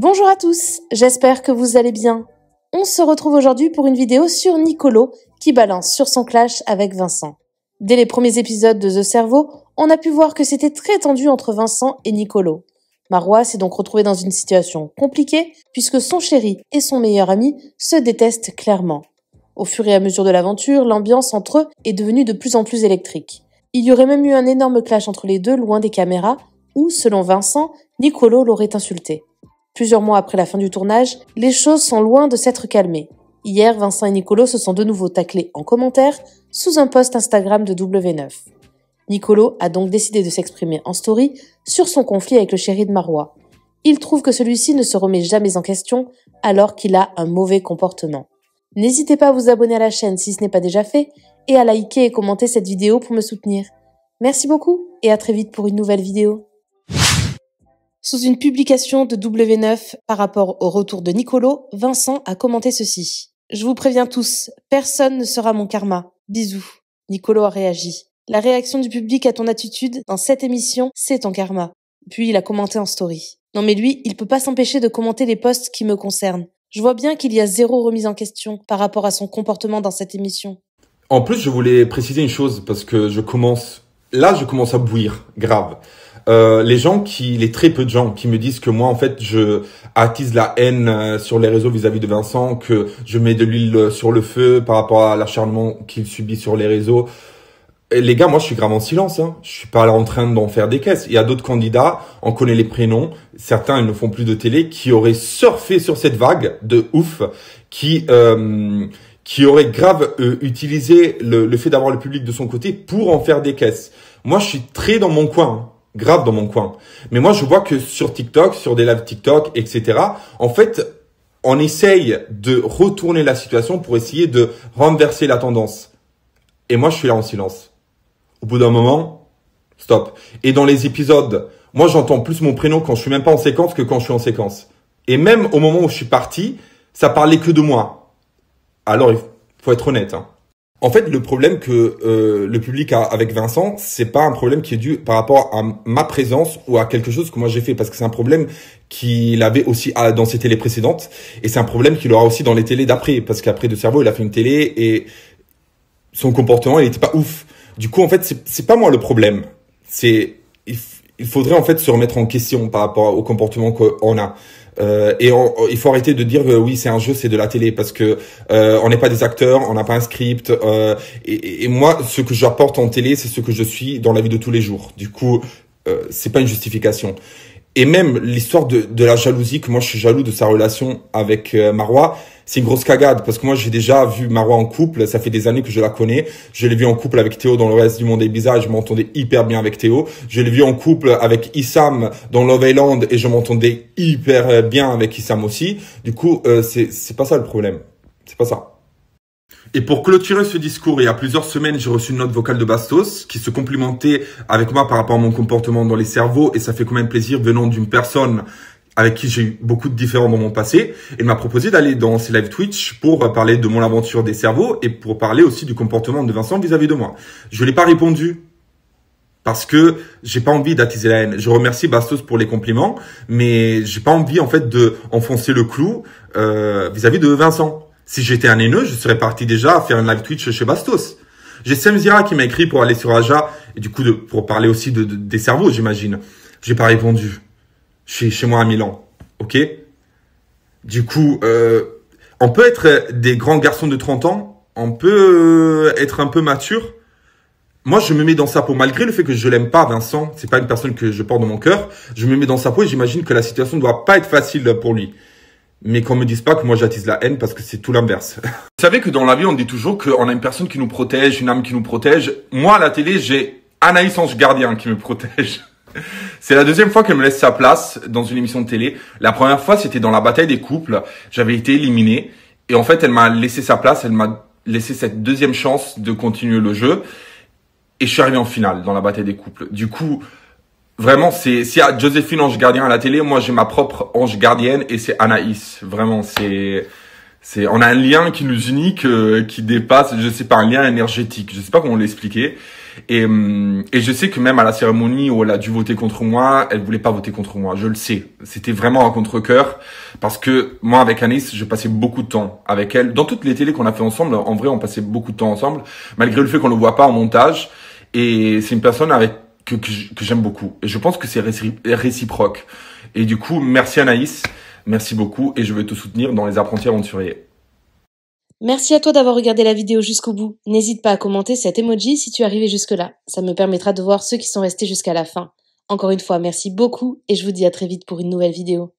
Bonjour à tous, j'espère que vous allez bien. On se retrouve aujourd'hui pour une vidéo sur Nicolo qui balance sur son clash avec Vincent. Dès les premiers épisodes de The Cerveau, on a pu voir que c'était très tendu entre Vincent et Nicolo. Marois s'est donc retrouvé dans une situation compliquée puisque son chéri et son meilleur ami se détestent clairement. Au fur et à mesure de l'aventure, l'ambiance entre eux est devenue de plus en plus électrique. Il y aurait même eu un énorme clash entre les deux loin des caméras où, selon Vincent, Nicolo l'aurait insulté. Plusieurs mois après la fin du tournage, les choses sont loin de s'être calmées. Hier, Vincent et Nicolo se sont de nouveau taclés en commentaire sous un post Instagram de W9. Nicolo a donc décidé de s'exprimer en story sur son conflit avec le chéri de Marois. Il trouve que celui-ci ne se remet jamais en question alors qu'il a un mauvais comportement. N'hésitez pas à vous abonner à la chaîne si ce n'est pas déjà fait et à liker et commenter cette vidéo pour me soutenir. Merci beaucoup et à très vite pour une nouvelle vidéo. Sous une publication de W9 par rapport au retour de Nicolo, Vincent a commenté ceci. « Je vous préviens tous, personne ne sera mon karma. Bisous. » Nicolo a réagi. « La réaction du public à ton attitude dans cette émission, c'est ton karma. » Puis il a commenté en story. « Non mais lui, il peut pas s'empêcher de commenter les posts qui me concernent. Je vois bien qu'il y a zéro remise en question par rapport à son comportement dans cette émission. » En plus, je voulais préciser une chose parce que je commence à bouillir, grave. Les très peu de gens qui me disent que moi, en fait, je attise la haine sur les réseaux vis-à-vis de Vincent, que je mets de l'huile sur le feu par rapport à l'acharnement qu'il subit sur les réseaux. Et les gars, moi, je suis grave en silence. Je suis pas là en train d'en faire des caisses. Il y a d'autres candidats, on connaît les prénoms. Certains, ils ne font plus de télé, qui auraient surfé sur cette vague de ouf, qui auraient grave utilisé le fait d'avoir le public de son côté pour en faire des caisses. Moi, je suis très dans mon coin. Grave dans mon coin. Mais moi, je vois que sur TikTok, sur des lives TikTok, etc., en fait, on essaye de retourner la situation pour essayer de renverser la tendance. Et moi, je suis là en silence. Au bout d'un moment, stop. Et dans les épisodes, moi, j'entends plus mon prénom quand je suis même pas en séquence que quand je suis en séquence. Et même au moment où je suis parti, ça parlait que de moi. Alors, il faut être honnête, En fait, le problème que le public a avec Vincent, c'est pas un problème qui est dû par rapport à ma présence ou à quelque chose que moi j'ai fait, parce que c'est un problème qu'il avait aussi dans ses télés précédentes, et c'est un problème qu'il aura aussi dans les télés d'après, parce qu'après De Cerveau, il a fait une télé et son comportement, il était pas ouf. Du coup, en fait, c'est pas moi le problème. Il faudrait en fait se remettre en question par rapport au comportement qu'on a. Il faut arrêter de dire oui, c'est un jeu, c'est de la télé, parce que on n'est pas des acteurs, on n'a pas un script. Et moi, ce que j'apporte en télé, c'est ce que je suis dans la vie de tous les jours. Du coup, c'est pas une justification. Et même l'histoire de la jalousie, que moi je suis jaloux de sa relation avec Marois, c'est une grosse cagade, parce que moi j'ai déjà vu Marois en couple, ça fait des années que je la connais. Je l'ai vu en couple avec Théo dans Le Reste du Monde est bizarre et je m'entendais hyper bien avec Théo. Je l'ai vu en couple avec Issam dans Love Island et je m'entendais hyper bien avec Issam aussi. Du coup, c'est pas ça le problème. C'est pas ça. Et pour clôturer ce discours, il y a plusieurs semaines, j'ai reçu une note vocale de Bastos qui se complimentait avec moi par rapport à mon comportement dans les cerveaux, et ça fait quand même plaisir venant d'une personne avec qui j'ai eu beaucoup de différends dans mon passé. Il m'a proposé d'aller dans ses live Twitch pour parler de mon aventure des cerveaux et pour parler aussi du comportement de Vincent vis-à-vis de moi. Je l'ai pas répondu parce que j'ai pas envie d'attiser la haine. Je remercie Bastos pour les compliments, mais j'ai pas envie en fait de enfoncer le clou vis-à-vis de Vincent. Si j'étais un haineux, je serais parti déjà à faire un live Twitch chez Bastos. J'ai Semzira qui m'a écrit pour aller sur Aja, et du coup pour parler aussi des cerveaux, j'imagine. J'ai pas répondu. Je suis chez moi à Milan, ok? Du coup, on peut être des grands garçons de 30 ans, on peut être un peu mature. Moi, je me mets dans sa peau, malgré le fait que je l'aime pas, Vincent, c'est pas une personne que je porte dans mon cœur. Je me mets dans sa peau et j'imagine que la situation ne doit pas être facile pour lui. Mais qu'on me dise pas que moi j'attise la haine, parce que c'est tout l'inverse. Vous savez que dans la vie, on dit toujours qu'on a une personne qui nous protège, une âme qui nous protège. Moi, à la télé, j'ai Anaïs Ange Gardien qui me protège. C'est la deuxième fois qu'elle me laisse sa place dans une émission de télé. La première fois, c'était dans la bataille des couples. J'avais été éliminé. Et en fait, elle m'a laissé sa place. Elle m'a laissé cette deuxième chance de continuer le jeu. Et je suis arrivé en finale dans la bataille des couples. Du coup, vraiment, s'il y a Joséphine Ange Gardien à la télé, moi j'ai ma propre ange gardienne et c'est Anaïs. Vraiment, On a un lien qui nous unit, qui dépasse, je sais pas, un lien énergétique. Je sais pas comment l'expliquer. Et je sais que même à la cérémonie où elle a dû voter contre moi, elle voulait pas voter contre moi. Je le sais. C'était vraiment un contre-cœur. Parce que moi, avec Anis, je passais beaucoup de temps avec elle. Dans toutes les télés qu'on a fait ensemble, en vrai, on passait beaucoup de temps ensemble. Malgré le fait qu'on le voit pas en montage. Et c'est une personne que j'aime beaucoup. Et je pense que c'est réciproque. Et du coup, merci Anaïs. Merci beaucoup et je vais te soutenir dans les apprentis aventuriers. Merci à toi d'avoir regardé la vidéo jusqu'au bout. N'hésite pas à commenter cet emoji si tu es arrivé jusque-là. Ça me permettra de voir ceux qui sont restés jusqu'à la fin. Encore une fois, merci beaucoup et je vous dis à très vite pour une nouvelle vidéo.